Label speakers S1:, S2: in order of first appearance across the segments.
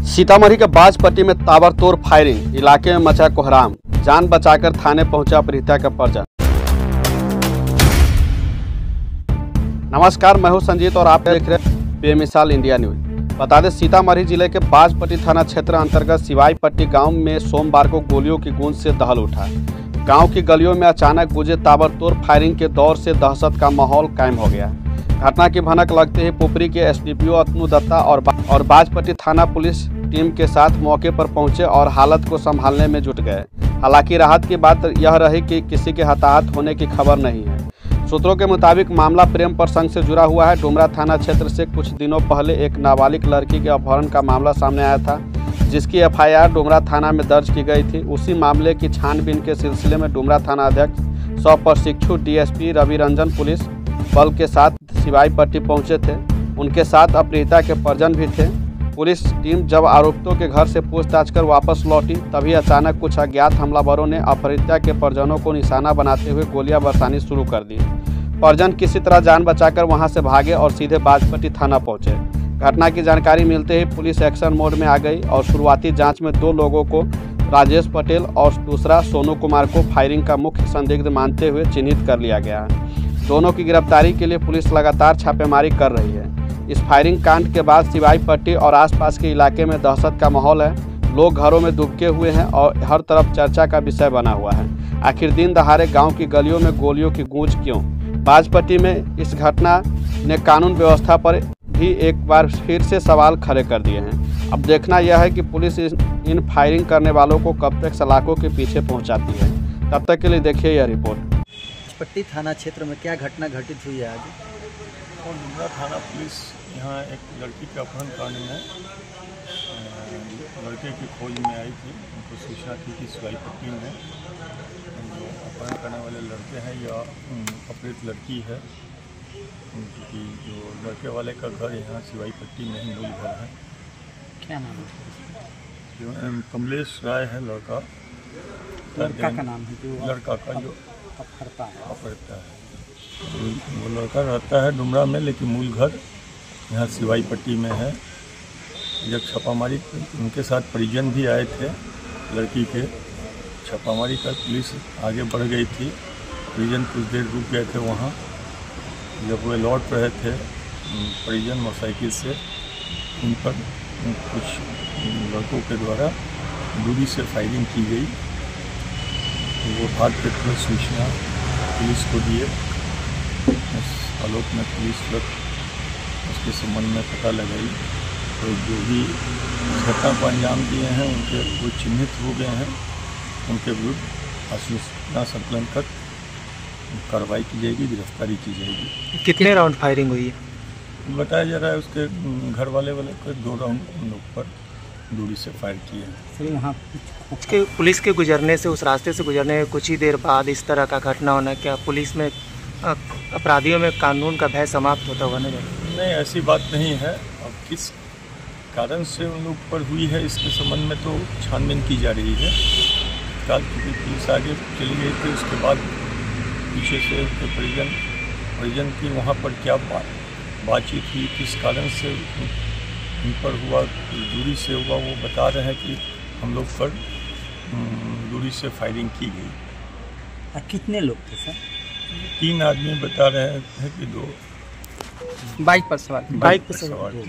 S1: सीतामढ़ी के बाजपट्टी में ताबड़तोड़ फायरिंग, इलाके में मचा कोहराम, जान बचाकर थाने पहुंचा अपहृता का परिजन। नमस्कार, मैं हूं संजीत और आप देख रहे हैं बेमिसाल इंडिया न्यूज। बता दें, सीतामढ़ी जिले के बाजपट्टी थाना क्षेत्र अंतर्गत सिवाईपट्टी गांव में सोमवार को गोलियों की गूंज से दहल उठा। गांव की गलियों में अचानक गूंजे ताबड़तोड़ फायरिंग के दौर से दहशत का माहौल कायम हो गया। घटना की भनक लगते ही पुपरी के एसडीपीओ अतनु दत्ता और बाजपट्टी थाना पुलिस टीम के साथ मौके पर पहुंचे और हालत को संभालने में जुट गए। हालांकि राहत की बात यह रही कि किसी के हताहत होने की खबर नहीं है। सूत्रों के मुताबिक मामला प्रेम प्रसंग से जुड़ा हुआ है। डुमरा थाना क्षेत्र से कुछ दिनों पहले एक नाबालिग लड़की के अपहरण का मामला सामने आया था, जिसकी एफआईआर डुमरा थाना में दर्ज की गई थी। उसी मामले की छानबीन के सिलसिले में डुमरा थाना अध्यक्ष सौ प्रशिक्षु डीएसपी रवि रंजन पुलिस बल के साथ सिवाईपट्टी पहुंचे थे। उनके साथ अपहृता के परिजन भी थे। पुलिस टीम जब आरोपितों के घर से पूछताछ कर वापस लौटी, तभी अचानक कुछ अज्ञात हमलावरों ने अपहृता के परिजनों को निशाना बनाते हुए गोलियां बरसानी शुरू कर दी। परिजन किसी तरह जान बचाकर वहां से भागे और सीधे बाजपट्टी थाना पहुंचे। घटना की जानकारी मिलते ही पुलिस एक्शन मोड में आ गई और शुरुआती जांच में 2 लोगों को, राजेश पटेल और दूसरा सोनू कुमार को फायरिंग का मुख्य संदिग्ध मानते हुए चिन्हित कर लिया गया है। दोनों की गिरफ्तारी के लिए पुलिस लगातार छापेमारी कर रही है। इस फायरिंग कांड के बाद सिवाईपट्टी और आसपास के इलाके में दहशत का माहौल है। लोग घरों में दुबके हुए हैं और हर तरफ चर्चा का विषय बना हुआ है। आखिर दिन दहाड़े गांव की गलियों में गोलियों की गूंज क्यों? बाजपट्टी में इस घटना ने कानून व्यवस्था पर भी एक बार फिर से सवाल खड़े कर दिए हैं। अब देखना यह है कि पुलिस इन फायरिंग करने वालों को कब तक सलाखों के पीछे पहुंचाती है। तब तक के लिए देखिए यह रिपोर्ट।
S2: पट्टी थाना क्षेत्र में क्या घटना घटित हुई है आज?
S3: और डुमरा थाना पुलिस यहाँ एक लड़की के अपहरण कांड में लड़के की खोज में आई थी। उनको सूचना थी कि सिवाईपट्टी में जो अपहरण करने वाले लड़के हैं या अपहृत लड़की है, क्योंकि जो लड़के वाले का घर यहाँ सिवाईपट्टी में ही मूल घर है।
S2: क्या नाम है?
S3: जो कमलेश राय है लड़का
S2: का नाम है?
S3: लड़का का जो
S2: अपहरता है
S3: वो लड़का रहता है डुमरा में, लेकिन मूल घर यहाँ सिवाईपट्टी में है। जब छापामारी, उनके साथ परिजन भी आए थे लड़की के। छापामारी कर पुलिस आगे बढ़ गई थी। परिजन कुछ देर रुक गए थे वहाँ। जब वे लौट रहे थे परिजन मोटरसाइकिल से, उन पर कुछ लड़कों के द्वारा दूरी से फायरिंग की गई। वो भाग के तुरंत सूचना पुलिस को दिए। उस आलोक में पुलिस उसके संबंध में पता लगाई, तो जो भी घटना को अंजाम दिए हैं उनके वो चिन्हित हो गए हैं। उनके विरुद्ध आत्मसमर्पण संकलन कर कार्रवाई की जाएगी, गिरफ्तारी की जाएगी।
S2: कितने राउंड फायरिंग हुई है?
S3: बताया जा रहा है उसके घर वाले को 2 राउंड उन लोग पर दूरी से फायर किए हैं।
S2: वहाँ उसके पुलिस के गुजरने से, उस रास्ते से गुजरने के कुछ ही देर बाद इस तरह का घटना होना, क्या पुलिस में अपराधियों में कानून का भय समाप्त होता हुआ नहीं?
S3: नहीं, ऐसी बात नहीं है। अब किस कारण से उन लोग पर हुई है इसके संबंध में तो छानबीन की जा रही है। फिलहाल क्योंकि पुलिस आगे चली गई थी, उसके बाद पीछे से उसके परिजन की वहाँ पर क्या बातचीत हुई, किस कारण से उन पर हुआ, दूरी से हुआ, वो बता रहे हैं कि हम लोग पर दूरी से फायरिंग की गई।
S2: कितने लोग थे सर?
S3: 3 आदमी बता रहे हैं कि 2
S2: बाइक पर सवार,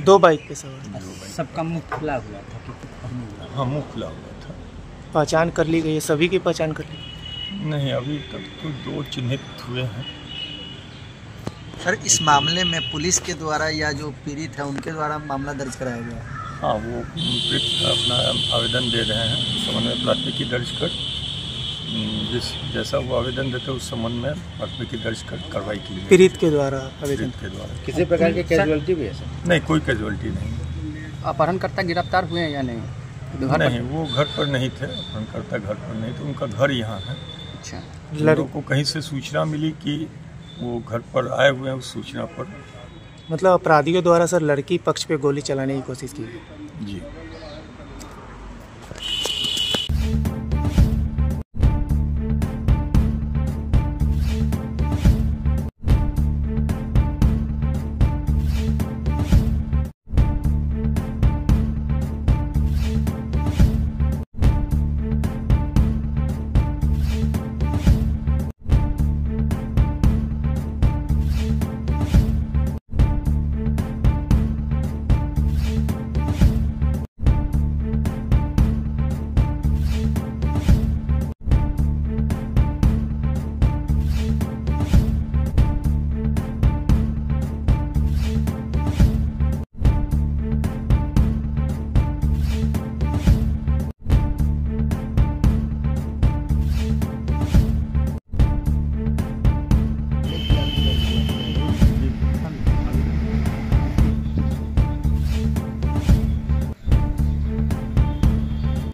S3: 2 बाइक पे सवार।
S2: सबका मुंह खुला हुआ था?
S3: हाँ, मुँह खुला हुआ था।
S2: पहचान कर ली गई है? सभी की पहचान कर ली?
S3: नहीं, अभी तक तो 2 चिन्हित हुए हैं।
S2: सर, इस मामले में पुलिस के द्वारा या जो पीड़ित है उनके द्वारा मामला दर्ज कराया गया है?
S3: हाँ, वो पीड़ित अपना आवेदन दे रहे हैं उस संबंध में प्राथमिकी दर्ज कर, जैसा वो आवेदन देते उस संबंध में प्राथमिकी दर्ज कर कार्रवाई की जाएगी।
S2: पीड़ित के द्वारा आवेदन
S3: के द्वारा
S4: किसी प्रकार की कैजुअलिटी भी है सर?
S3: नहीं, कोई कैजुअलिटी नहीं।
S2: अपहरणकर्ता गिरफ्तार हुए हैं या नहीं?
S3: नहीं, वो घर पर नहीं थे। अपहरणकर्ता घर पर नहीं थे, उनका घर यहाँ है।
S2: अच्छा,
S3: लोगों को कहीं से सूचना मिली कि वो घर पर आए हुए हैं, उस सूचना पर
S2: मतलब अपराधियों द्वारा सर लड़की पक्ष पे गोली चलाने की कोशिश की?
S3: जी।